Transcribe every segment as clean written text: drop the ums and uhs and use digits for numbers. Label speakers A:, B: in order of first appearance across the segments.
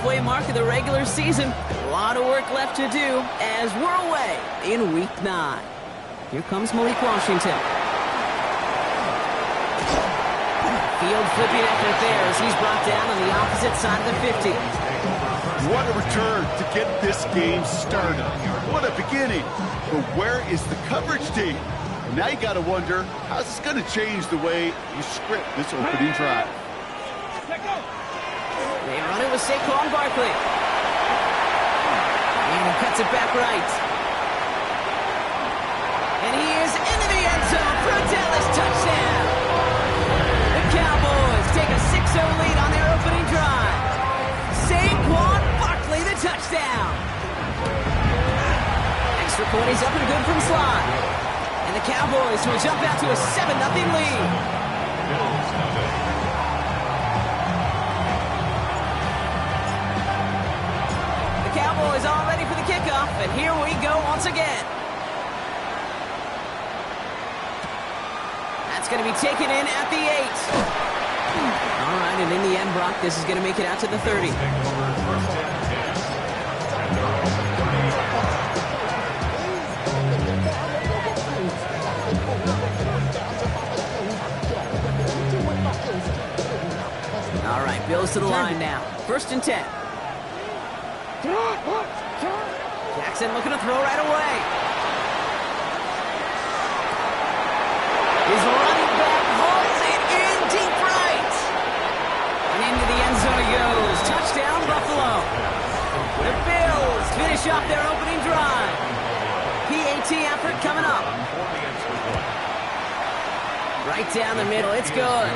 A: halfway mark of the regular season. A lot of work left to do as we're away in Week 9. Here comes Malik Washington. Field flipping effort there as he's brought down on the opposite side of the 50.
B: What a return to get this game started. What a beginning. But where is the coverage team? Now you got to wonder, how's this going to change the way you script this opening drive?
A: They run it with Saquon Barkley. And he cuts it back right. And he is into the end zone for a Dallas touchdown. The Cowboys take a 6-0 lead on their opening drive. Saquon Barkley, the touchdown. Extra point, he's up and good from slot. And the Cowboys will jump out to a 7-0 lead. The Cowboys all ready for the kickoff, and here we go once again. That's going to be taken in at the 8. All right, and in the end, Brock, this is going to make it out to the 30. All right, Bills to the line now. 1st and 10. Jackson looking to throw right away. His running back hauls it in deep right. And into the end zone he goes. Touchdown, Buffalo. The Bills finish off their opening drive. PAT effort coming up. Right down the middle. It's good.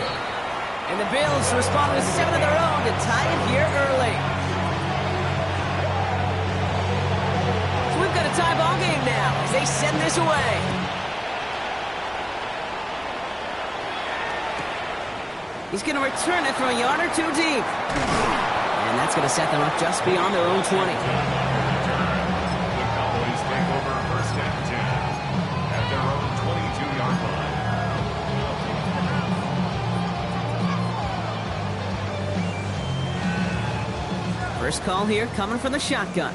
A: And the Bills respond with 7 of their own to tie it here early. So we've got a tie ball game now as they send this away. He's going to return it from a yard or 2 deep. And that's going to set them up just beyond their own 20.
C: The Cowboys take over 1st and 10 at their own 22-yard line.
A: First call here coming from the shotgun.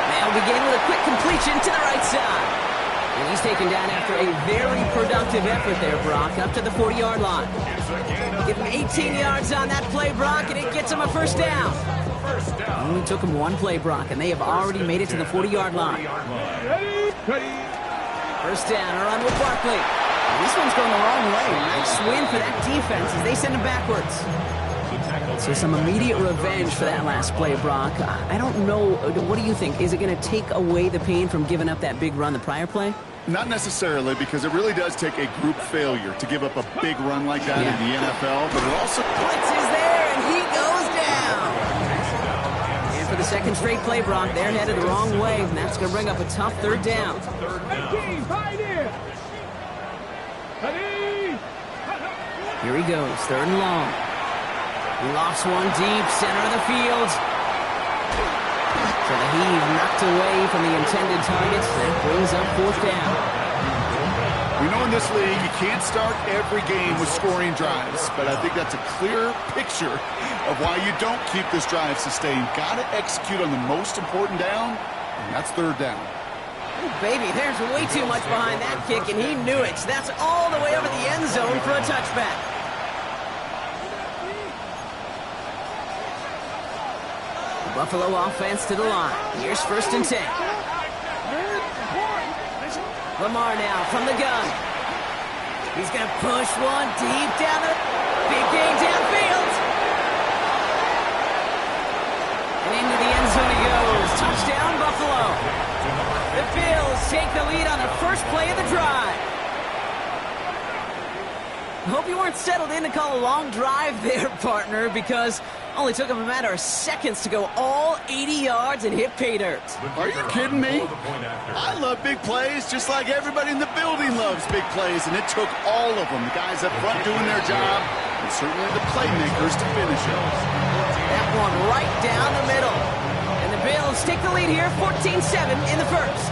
A: They'll begin with a quick completion to the right side. And he's taken down after a very productive effort there, Brock, up to the 40-yard line. Give him 18 yards on that play, Brock, and it gets him a 1st down. Only took him 1 play, Brock, and they have already made it to the 40-yard line. 1st down, a run with Barkley. This one's going the wrong way. Nice win for that defense as they send him backwards. So some immediate revenge for that last play, Brock. I don't know. What do you think? Is it going to take away the pain from giving up that big run the prior play?
B: Not necessarily, because it really does take a group failure to give up a big run like that in the NFL. But it also...
A: Blitz is there, and he goes down. And for the 2nd straight play, Brock, they're headed the wrong way, and that's going to bring up a tough 3rd down. Here he goes, 3rd and long. He lost one deep, center of the field. So the heave knocked away from the intended targets. That brings up 4th down.
B: We know in this league you can't start every game with scoring drives, but I think that's a clear picture of why you don't keep this drive sustained. Got to execute on the most important down, and that's 3rd down.
A: Oh, baby, there's way too much behind that kick, and he knew it. So that's all the way over the end zone for a touchback. Buffalo offense to the line. Here's 1st and 10. Lamar now from the gun. He's going to push one deep down the big game downfield. And into the end zone he goes. Touchdown, Buffalo. The Bills take the lead on their 1st play of the drive. I hope you weren't settled in to call a long drive there, partner, because only took him a matter of seconds to go all 80 yards and hit pay dirt.
B: Are you kidding me? I love big plays just like everybody in the building loves big plays, and it took all of them. The guys up front doing their job, and certainly the playmakers to finish it.
A: That one right down the middle. And the Bills take the lead here, 14-7 in the 1st.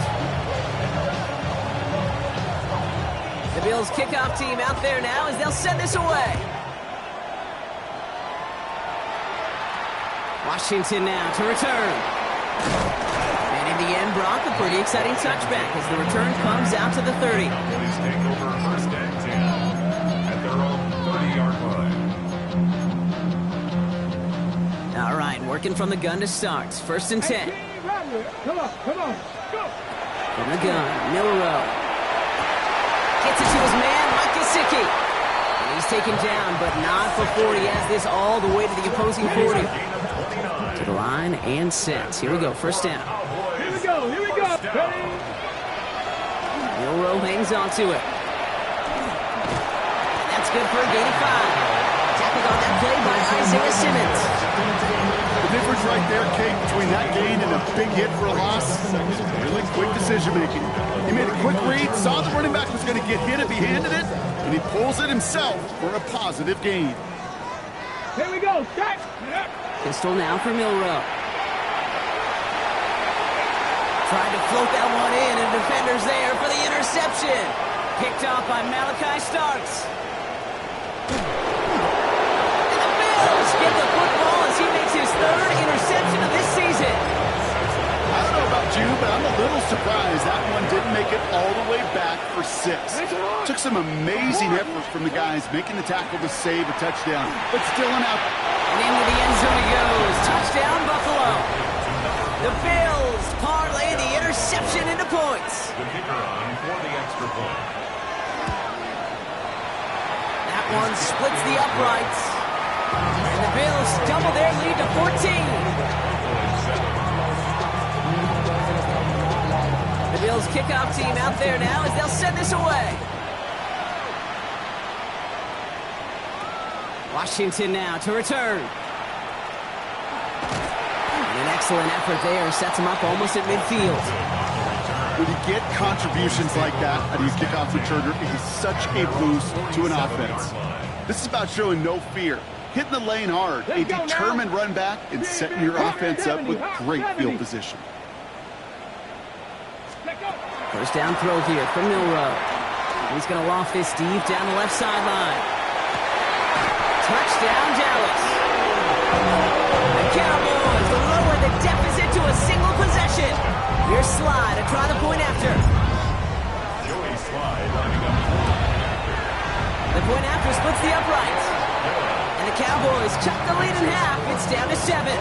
A: The The Bills kickoff team out there now as they'll send this away. Washington now to return. And in the end, Brock, a pretty exciting touchback as the return comes out to the 30.
C: Please take over first and 10 at their own 30-yard line.
A: All right, working from the gun to start. First and 10.
D: Come on, go.
A: From the gun, Milrow. Gets it to his man, Mike Gesicki. And he's taken down, but not before he has this all the way to the opposing 40. To the line and set. Here we go, first down.
D: Here we go. Ready?
A: Milrow hangs on to it. That's good for a gain of 5. Tackled on that play by Isaiah Simmons.
B: The difference right there, Kate, between that gain and a big hit for a loss, really quick decision-making. He made a quick read, saw the running back was going to get hit if he handed it, and he pulls it himself for a positive gain.
D: Here we go. Check.
A: Pistol now for Milrow. Tried to float that one in, and defender's there for the interception. Picked off by Malachi Starks. And the Bills get the football as he makes his 3rd interception of this season.
B: I don't know about you, but I'm a little surprised that one didn't make it all the way back for 6. Took some amazing effort from the guys making the tackle to save a touchdown, but still an out.
A: And into the end zone he goes. Touchdown, Buffalo. The Bills parlay the interception into points.
C: The kicker on for the extra point.
A: That one splits the uprights. And the Bills double their lead to 14. The Bills kickoff team out there now as they'll send this away. Washington now to return. And an excellent effort there sets him up almost at midfield.
B: When you get contributions like that out of your kickoff returner, it is such a boost to an offense. This is about showing no fear, hitting the lane hard, a determined run back, and setting your offense up with great field position.
A: First down throw here from Milrow. He's going to loft this deep down the left sideline. Touchdown, Dallas. The Cowboys lower the deficit to a single possession. Here's Sly to try the point after.
C: Joey Sly lining up.
A: The point after splits the uprights. And the Cowboys cut the lead in half. It's down to 7.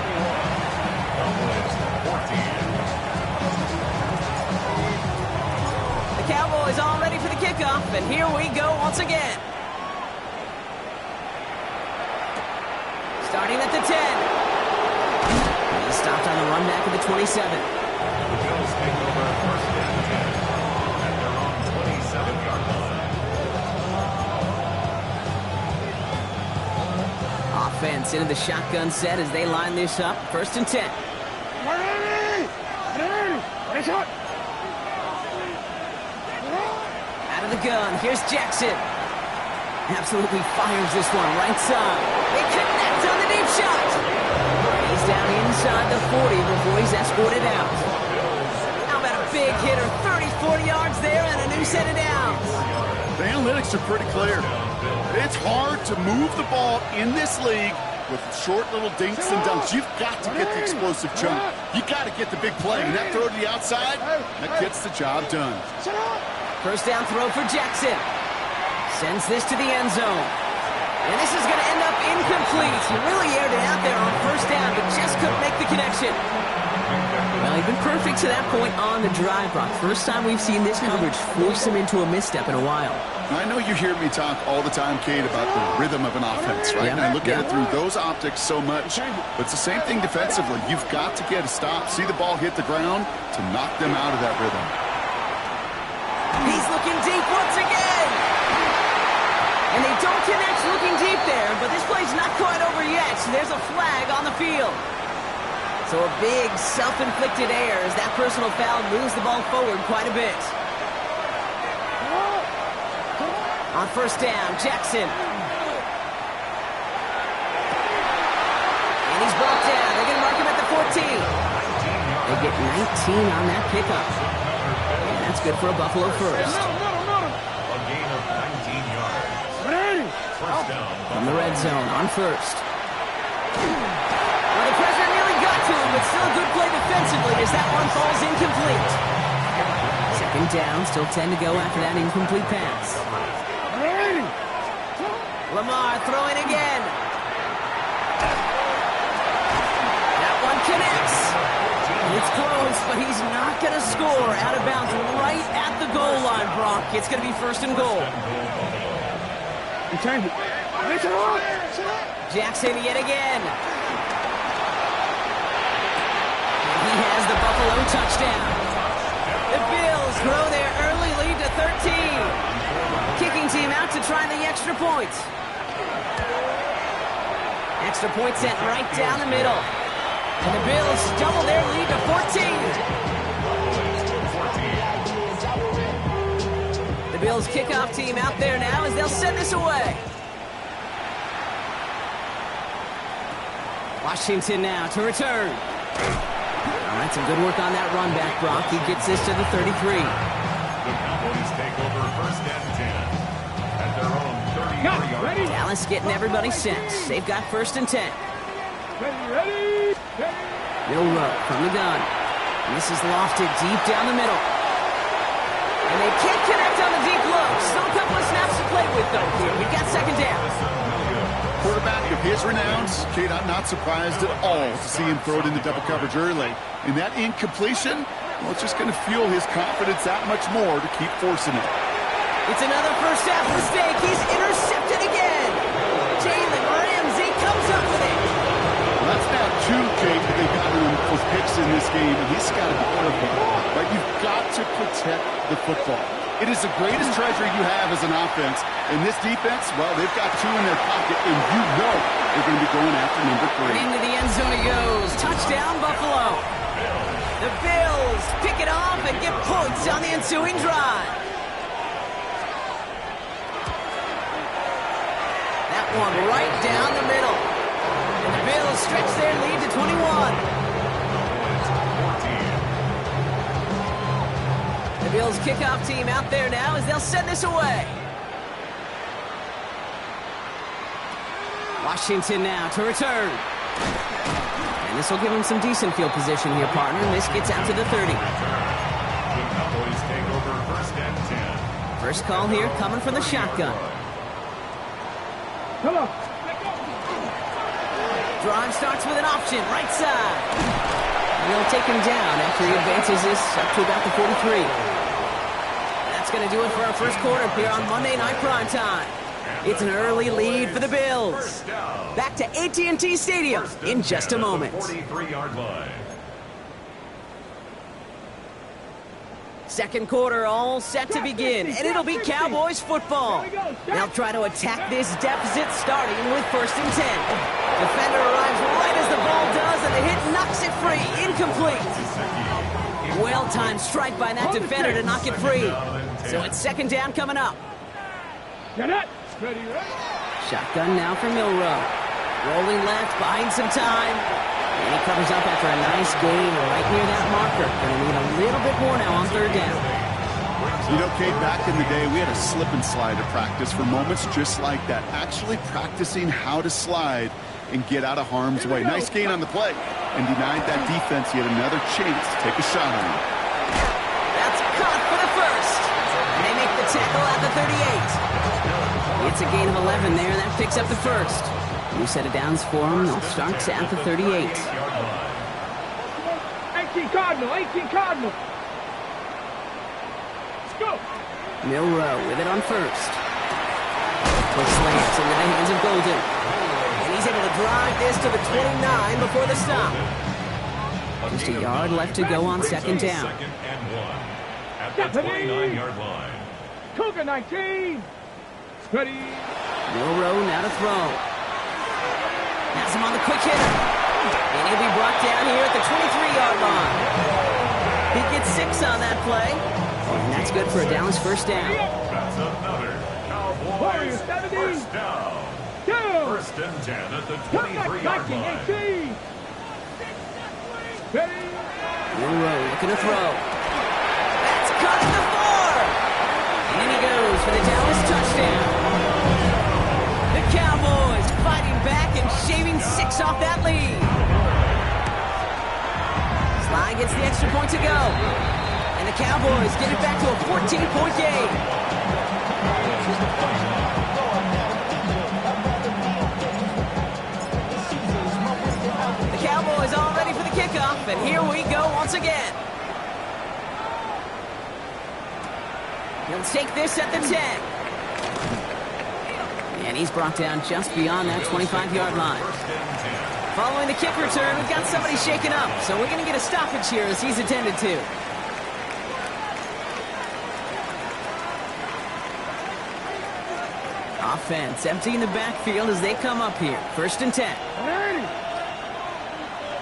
A: The Cowboys all ready for the kickoff, and here we go once again. Starting at the 10. He's stopped on the run back at the 27.
C: The Bills take over first and 10 at their own 27-yard line.
A: Offense into the shotgun set as they line this up. First and 10. Out of the gun, here's Jackson. Absolutely fires this one right side. They connect on the deep shot. He's down inside the 40 before he's escorted out. How about a big hitter, 30, 40 yards there and a new set of downs.
B: The analytics are pretty clear. It's hard to move the ball in this league with short little dinks and dunks. You've got to get the explosive chunk. You got to get the big play. And that throw to the outside, that gets the job done.
A: First down throw for Jackson. Sends this to the end zone. And this is going to end up incomplete. He really aired it out there on first down, but just couldn't make the connection. Well, he's been perfect to that point on the drive, Brock. First time we've seen this coverage force him into a misstep in a while.
B: I know you hear me talk all the time, Kate, about the rhythm of an offense, right? And I look at it through those optics so much. But it's the same thing defensively. You've got to get a stop, see the ball hit the ground to knock them out of that rhythm.
A: He's looking deep once again. And they don't connect looking deep there, but this play's not quite over yet. So there's a flag on the field. So a big self-inflicted error as that personal foul moves the ball forward quite a bit. On first down, Jackson. And he's brought down. They're going to mark him at the 14. They get 19 on that pickup. And that's good for a Buffalo first.
C: A gain of
A: from the red zone on first. Well, the pressure nearly got to him, but still a good play defensively as that one falls incomplete. Second down, still 10 to go after that incomplete pass. Lamar throwing again. That one connects. It's close, but he's not going to score. Out of bounds right at the goal line, Brock. It's going to be first and goal. Jackson yet again. He has the Buffalo touchdown. The Bills grow their early lead to 13. Kicking team out to try the extra point. Extra point sent right down the middle. And the Bills double their lead to 14. The Bills kickoff team out there now as they'll send this away. Washington now to return. All right, some good work on that run back, Brock. He gets this to the 33.
C: The Cowboys take over first and 10 at their own 33-yard line.
A: Dallas getting everybody set. They've got first and 10.
D: Ready.
A: Milrow from the gun. And this is lofted deep down the middle. And they can't connect on the deep low. Still a couple of snaps to play with, though, here. We've got second down.
B: Quarterback of his renowns, Kate, I'm not surprised at all to see him throw it into double coverage early. And that incompletion, well, it's just going to fuel his confidence that much more to keep forcing it.
A: It's another first half mistake. He's intercepted again. Jalen Ramsey comes up with it.
B: Well, that's now two, Kate, that they've gotten him for picks in this game, and he's got to be careful. Right? You've got to protect the football. It is the greatest treasure you have as an offense. And this defense, well, they've got two in their pocket, and you know they're going to be going after number 3.
A: Into the end zone he goes. Touchdown, Buffalo. The Bills pick it off and get points on the ensuing drive. That one right down the middle. And the Bills stretch their lead to 21. The Bills kickoff team out there now as they'll send this away. Washington now to return. And this will give him some decent field position here, partner. And this gets out to the 30.
C: The Cowboys take over first and 10.
A: First call here coming from the shotgun.
D: Come on.
A: Drive starts with an option, right side. And they'll take him down after he advances this up to about the 43. That's going to do it for our first quarter here on Monday Night Primetime. It's an early lead for the Bills. Back to AT&T Stadium in just a moment.
C: 43-yard line.
A: Second quarter all set to begin, and it'll be Cowboys football. They'll try to attack this deficit starting with first and 10. Defender arrives right as the ball does, and the hit knocks it free. Incomplete. Well-timed strike by that defender to knock it free. So it's second down coming up.
D: Get it. Ready.
A: Shotgun now for Milrow. Rolling left, buying some time. And he covers up after a nice gain right near that marker. Going to need a little bit more now on third down.
B: You know, Kate, back in the day, we had a slip and slide to practice for moments just like that. Actually practicing how to slide and get out of harm's way. Nice gain on the play. And denied that defense yet another chance to take a shot on him.
A: That's caught for the first. And they make the tackle at the 38. It's a gain of 11 there, and that picks up the first. New set of downs for him. They'll start at the 38.
D: 18 Cardinal. 18 Cardinal. Let's go.
A: Milrow with it on first. Push slants into the hands of Golden. And he's able to drive this to the 29 before the stop. Just a yard left to go on second down.
C: Second and 1 at the 29-yard line.
D: Cougar 19. Ready.
A: Milrow now to throw. Has him on the quick hitter. And he'll be brought down here at the 23-yard line. He gets 6 on that play. And that's good for a Dallas first down.
C: That's another Cowboys first down. First and 10 at the 23-yard line.
D: 18. Ready.
A: Milrow looking to throw. That's caught at the 4. And in he goes for the Dallas touchdown. The Cowboys shaving 6 off that lead. Sly gets the extra point to go. And the Cowboys get it back to a 14-point game. The Cowboys all ready for the kickoff, and here we go once again. He'll take this at the 10. And he's brought down just beyond that 25-yard line. Following the kick return, we've got somebody shaken up, so we're going to get a stoppage here as he's attended to. Offense emptying the backfield as they come up here. 1st and 10.
D: 180.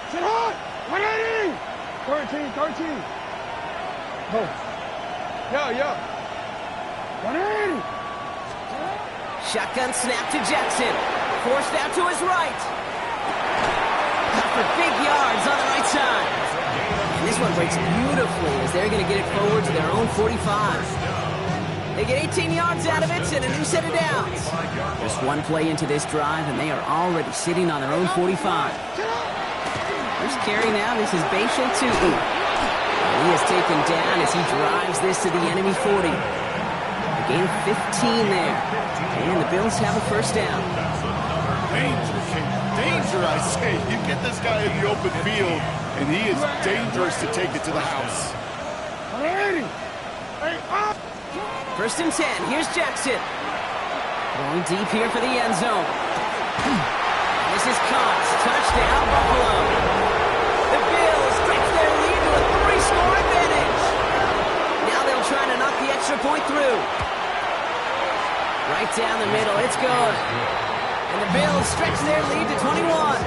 D: Sit hot. 180. 13. Go. Yo. 180.
A: Shotgun snap to Jackson. Forced out to his right. For big yards on the right side. And this one breaks beautifully as they're going to get it forward to their own 45. They get 18 yards out of it and a new set of downs. Just one play into this drive, and they are already sitting on their own 45. First carry now, this is Bashal Tutu. He is taken down as he drives this to the enemy 40. A gain of 15 there. And the Bills have a first down.
B: Danger, I say. You get this guy in the open field, and he is dangerous to take it to the house.
D: 180.
A: 1st and 10. Here's Jackson. Going deep here for the end zone. This is Cox. Touchdown, Buffalo. The Bills stretch their lead to a 3-score advantage. Now they'll try to knock the extra point through. Right down the middle. It's good. And the Bills stretch their lead to 21.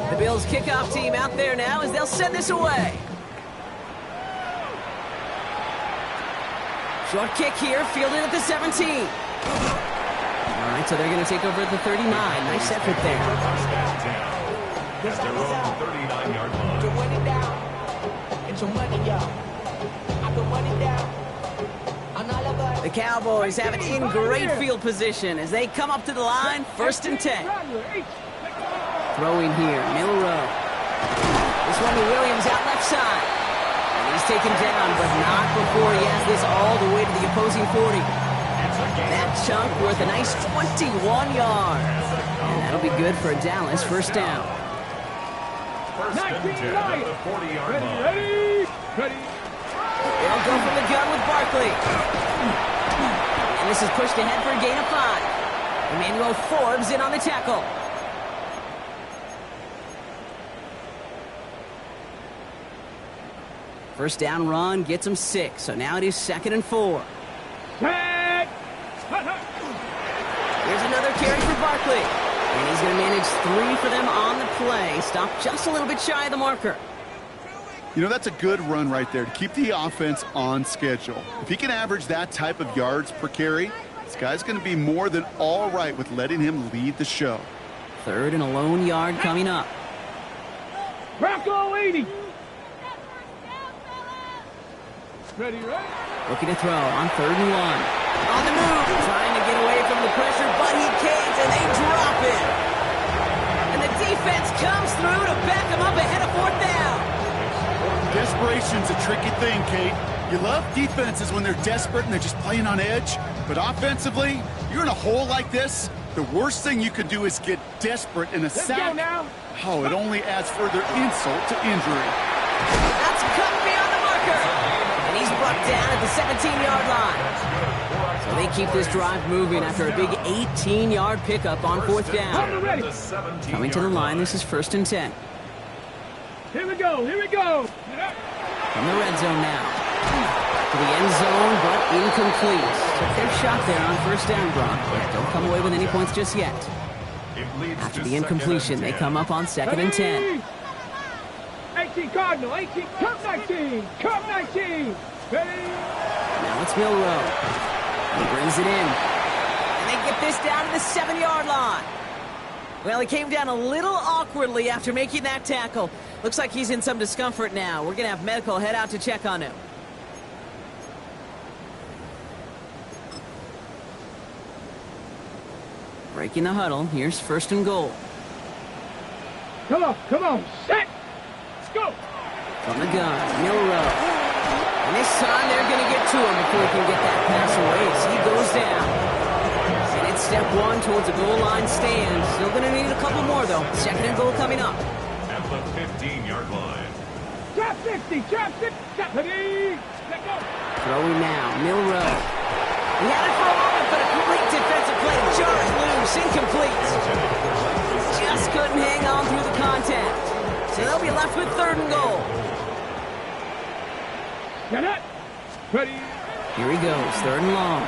A: The Bills kickoff team out there now as they'll send this away. Short kick here, fielded at the 17. All right, so they're going to take over at the 39. Nice effort there.
C: At their own 39-yard line.
E: To run it down. It's your money, y'all. I can run it down.
A: The Cowboys have it in great field position as they come up to the line. 1st and 10. Throwing here, Milrow. This one to Williams out left side. And he's taken down, but not before he has this all the way to the opposing 40. That chunk worth a nice 21 yards. And that'll be good for Dallas. 1st down.
C: 1st and 10 at the 40-yard line.
D: Ready.
A: They'll go from the gun with Barkley. And this is pushed ahead for a gain of 5. Emmanuel Forbes in on the tackle. First down run gets him 6, so now it is 2nd and 4.
D: Set.
A: Here's another carry for Barkley. And he's going to manage 3 for them on the play. Stopped just a little bit shy of the marker.
B: You know, that's a good run right there to keep the offense on schedule. If he can average that type of yards per carry, this guy's going to be more than all right with letting him lead the show.
A: 3rd and a lone yard coming up.
D: Bronco 80. Ready.
A: Looking to throw on 3rd and 1. On the move, trying to get away from the pressure, but he can't, and they drop it. And the defense comes through to back him up ahead of 4th down.
B: Desperation's a tricky thing, Kate. You love defenses when they're desperate and they're just playing on edge. But offensively, you're in a hole like this, the worst thing you could do is get desperate in a sack.
D: Let's go now.
B: Oh, it only adds further insult to injury.
A: That's cut beyond the marker. And he's brought down at the 17-yard line. So they keep this drive moving after a big 18-yard pickup on 4th down.
D: Ready.
A: Coming to the line, this is 1st and 10.
D: Here we go.
A: From the red zone now. To the end zone, but incomplete. Took their shot there on 1st down, Brock, but don't come away with any points just yet. After the incompletion, they come up on 2nd and 10.
D: 18 Cardinal, 18, Cup 19, Cup 19.
A: Milrow. He brings it in. And they get this down to the 7-yard line. Well, he came down a little awkwardly after making that tackle. Looks like he's in some discomfort now. We're going to have medical head out to check on him. Breaking the huddle. Here's 1st and goal.
D: Come on, set! Let's go!
A: From the gun, Milrow. And this time they're going to get to him before he can get that pass away as he goes down. And it's step 1 towards a goal line stand. Still going to need a couple more, though. 2nd and goal coming up.
C: At the 15-yard line.
D: Drop 60, deputy! Let go!
A: Throwing now, Milrow. He had it for a moment, but a great defensive play. Jarred loose, incomplete. Just couldn't hang on through the contact. So they'll be left with 3rd and goal.
D: Get it! Ready?
A: Here he goes, 3rd and long.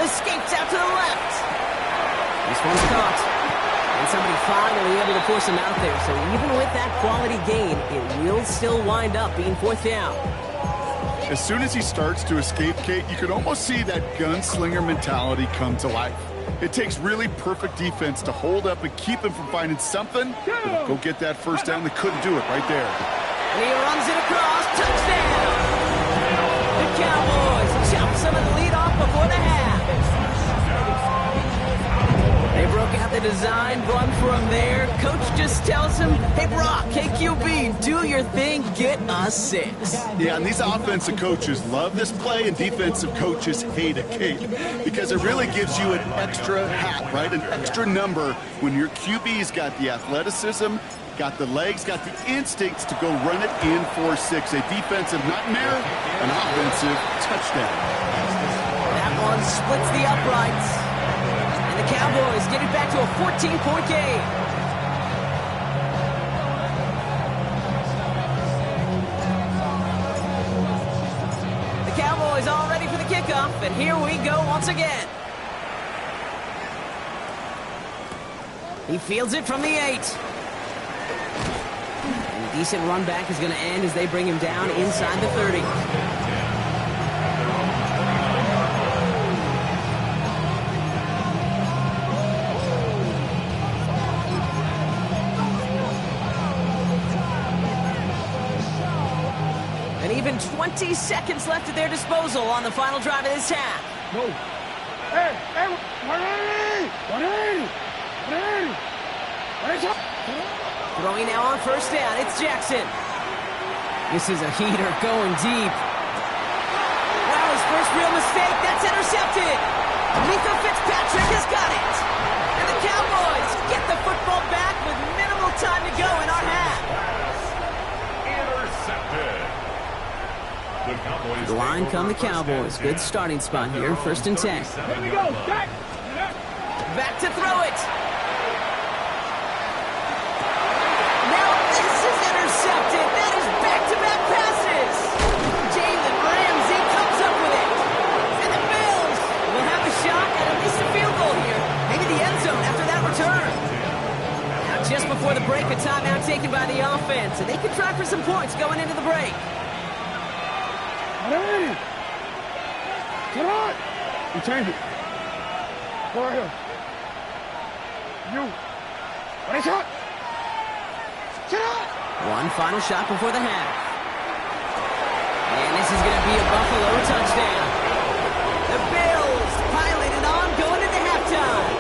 A: Escapes out to the left. This one's caught. And somebody finally able to force him out there. So even with that quality gain, it will still wind up being 4th down.
B: As soon as he starts to escape, Kate, you can almost see that gunslinger mentality come to life. It takes really perfect defense to hold up and keep him from finding something. Go get that 1st down. They couldn't do it right there.
A: And he runs it across. Touchdown! The Cowboys chop some of the lead off before the half. They broke out the design run from there. Coach just tells him, hey, Brock, hey, QB, do your thing, get a 6.
B: Yeah, and these offensive coaches love this play, and defensive coaches hate it, Kate, because it really gives you an extra hat, right? An extra number when your QB's got the athleticism, got the legs, got the instincts to go run it in 4-6. A defensive nightmare, an offensive touchdown.
A: That one splits the uprights. And the Cowboys get it back to a 14-point game. The Cowboys all ready for the kickoff, and here we go once again. He fields it from the 8. And a decent run back is going to end as they bring him down inside the 30. Even 20 seconds left at their disposal on the final drive of this half.
D: No. Hey, 180!
A: Throwing now on 1st down, it's Jackson. This is a heater going deep. Wow, his first real mistake, that's intercepted. Mika Fitzpatrick has got it. And the Cowboys get the football back with minimal time to go in our half.
C: Intercepted.
A: The line come the Cowboys. Good starting spot here. 1st and 10.
D: Here we go, back!
A: Back to throw it. Now this is intercepted. That is back-to-back passes. Jalen Ramsey comes up with it. And the Bills will have a shot at least a field goal here. Maybe the end zone after that return. Now just before the break, a timeout taken by the offense. And they can try for some points going into the break.
D: Hey! Get on! You change it. Go right here. You. What is it? Get on!
A: One final shot before the half. And this is going to be a Buffalo touchdown. The Bills piling it on going into halftime.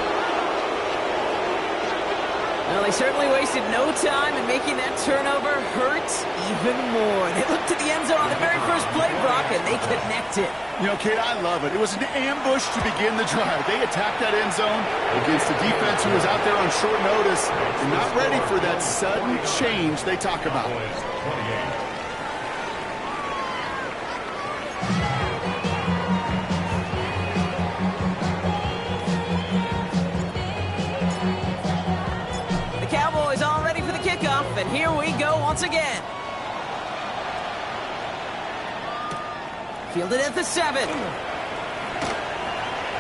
A: Well, they certainly wasted no time in making that turnover hurt even more. They looked to the end zone on the very first play, Brock, and they connected.
B: You know, Kate, I love it. It was an ambush to begin the drive. They attacked that end zone against a defense who was out there on short notice and not ready for that sudden change they talk about.
A: And here we go once again. Fielded at the 7.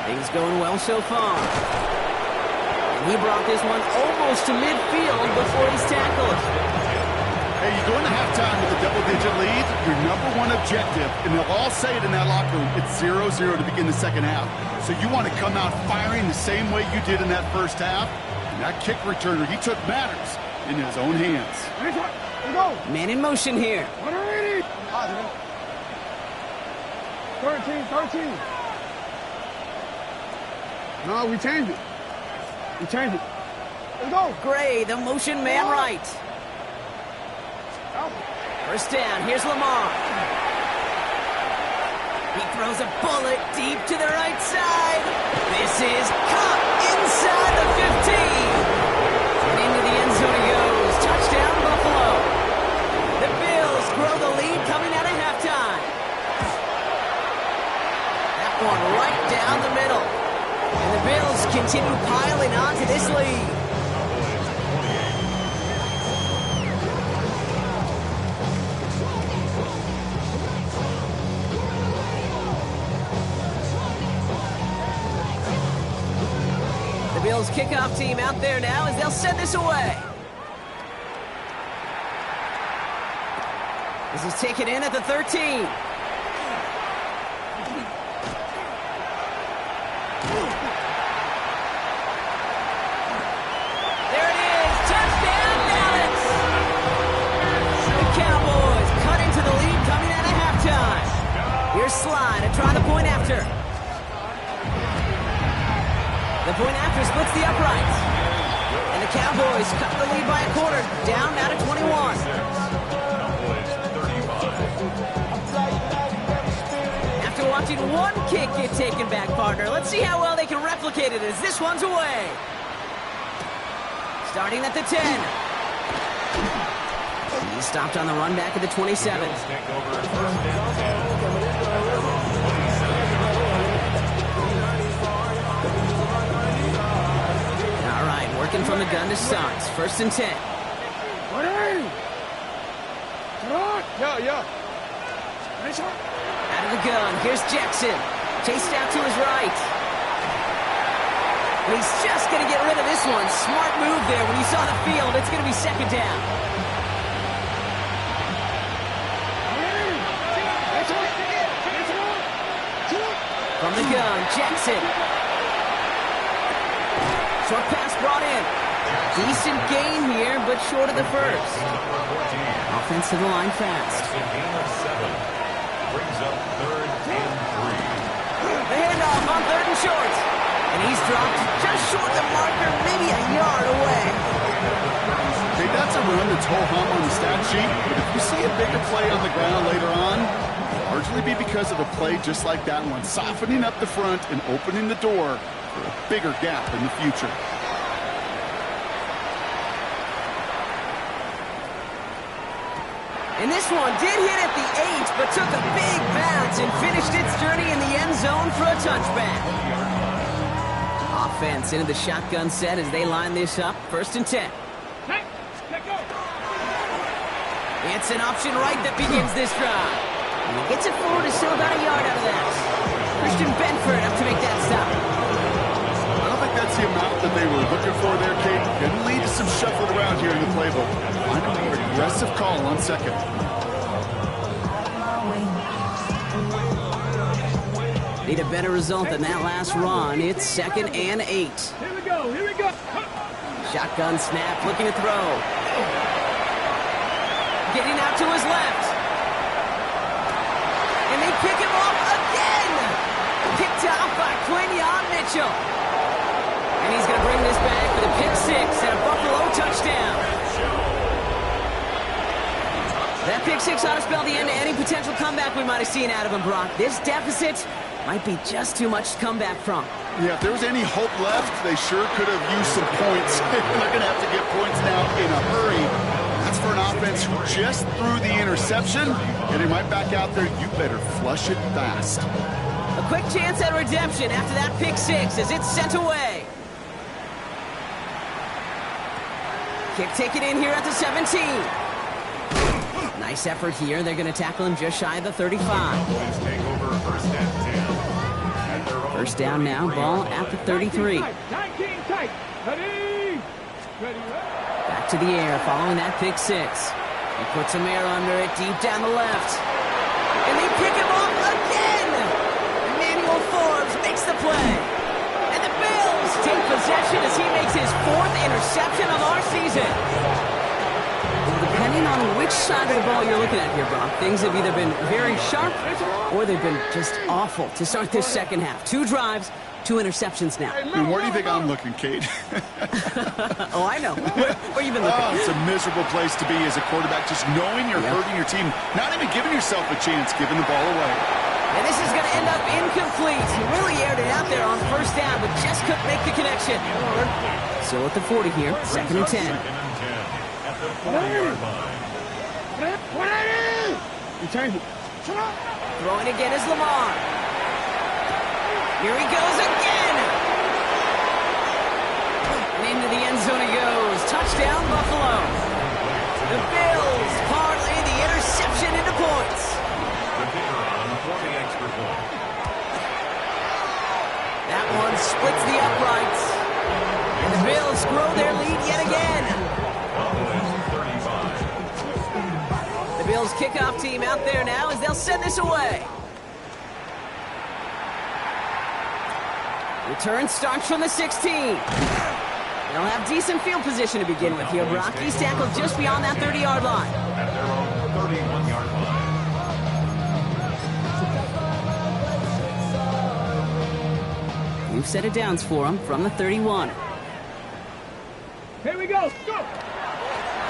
A: Things going well so far. And he brought this one almost to midfield before he's tackled.
B: Hey, you go into halftime with a double-digit lead, your number one objective, and they'll all say it in that locker room, it's 0-0 to begin the second half. So you want to come out firing the same way you did in that first half. And that kick returner, he took matters in his own hands.
A: Man in motion here.
D: 13. No, we changed it. Let's go.
A: Gray, the motion man right. First down, here's Lamar. He throws a bullet deep to the right side. This is caught inside the 15. And into the end zone he goes. Touchdown, Buffalo. The Bills grow the lead coming out of halftime. That one right down the middle. And the Bills continue piling on to this lead. Bills kickoff team out there now as they'll send this away. This is taken in at the 13. There it is. Touchdown, Dallas. The Cowboys cut into the lead coming out of halftime. Here's Sly to try the point after. The point after splits the uprights. And the Cowboys cut the lead by a quarter, down now to 21. After watching one kick get taken back, partner, let's see how well they can replicate it as this one's away. Starting at the 10. He's stopped on the run back at the 27. Working from the gun to Suggs. First and 10. Out of the gun. Here's Jackson. Chased out to his right. And he's just going to get rid of this one. Smart move there. When you saw the field, it's going to be second down. From the gun, Jackson. Short pass brought in. Decent gain here, but short of the first. Offense to the line fast.
C: Brings up 3rd and 3.
A: The handoff on 3rd and short. And he's dropped just short of the marker, maybe a yard away.
B: Hey, that's a run that's ho-hum on the stat sheet, but if you see a bigger play on the ground later on, it'll largely be because of a play just like that one, softening up the front and opening the door for a bigger gap in the future.
A: And this one did hit at the 8, but took a big bounce and finished its journey in the end zone for a touchback. Offense into the shotgun set as they line this up. First and 10. It's an option right that begins this drive. And he gets it forward to still about a yard out of that. Christian Benford up to make that stop.
B: I don't think that's the amount that they were looking for there, Kate. Can lead to some shuffling around here in the playbook. Find a more aggressive call on second.
A: Need a better result than that last run. It's 2nd and 8.
D: Here we go.
A: Shotgun snap, looking to throw. Getting out to his left. And they pick him off again. Picked off by Quinyon Mitchell. And he's going to bring this back for the pick 6 and a Buffalo touchdown. That pick 6 ought to spell the end to any potential comeback we might have seen out of him, Brock. This deficit might be just too much to come back from.
B: Yeah, if there was any hope left, they sure could have used some points. They're going to have to get points now in a hurry. That's for an offense who just threw the interception. Getting right back out there, you better flush it fast.
A: A quick chance at redemption after that pick 6 as it's sent away. Kick taken in here at the 17. Nice effort here. They're going to tackle him just shy of the 35. First down now, ball at the 33. Back to the air following that pick 6. He puts a mirror under it deep down the left. And they pick him off again! Emmanuel Forbes makes the play. And the Bills take possession as he makes his 4th interception of our season. Depending on which side of the ball you're looking at here, Brock, things have either been very sharp or they've been just awful to start this second half. 2 drives, 2 interceptions now.
B: And where do you think I'm looking, Kate?
A: Oh, I know. Where you been looking?
B: Oh, it's a miserable place to be as a quarterback, just knowing you're hurting your team, not even giving yourself a chance, giving the ball away.
A: And this is going to end up incomplete. He really aired it out there on first down, but just couldn't make the connection. Still at the 40 here, 2nd and 10.
C: 2nd and 10 at the 40-yard line.
D: We changed it.
A: Throwing again is Lamar. Here he goes again. And into the end zone he goes. Touchdown, Buffalo. The Bills parlay the interception into points.
C: The kicker on for the extra point.
A: That one splits the uprights. And the Bills grow their lead yet again. The Bills kickoff team out there now as they'll send this away. Return starts from the 16. They'll have decent field position to begin with here, Brock. He's tackled just beyond that 30-yard line.
C: At their own 31-yard line.
A: New set of downs for him from the 31.
D: Here we go. Go.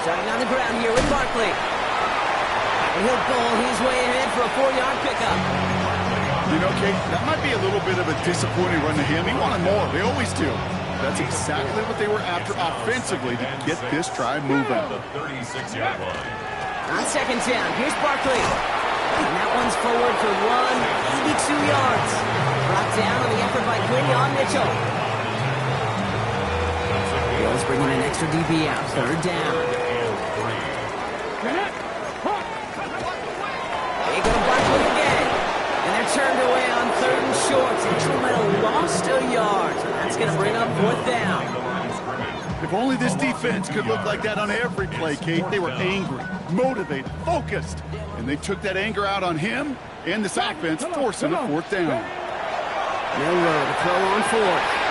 A: Starting on the ground here with Barkley. And he'll bowl his way ahead for a 4-yard pickup.
B: You know, Kate, that might be a little bit of a disappointing run to him. He wanted more. They always do. That's exactly what they were after offensively to get this drive moving.
C: The 36-yard line.
A: On 2nd down, here's Barkley. And that one's forward for 182 yards. Brought down on the effort by Quinyon Mitchell. Bills bringing an extra DB out. 3rd down. They go to Barkley again. And they're turned away on 3rd and short. Mitchell might have lost a yard. That's going to bring up 4th down.
B: If only this defense could look like that on every play, Kate. They were angry, motivated, focused. And they took that anger out on him and this offense, forcing a 4th down.
A: Milrow to throw on 4th.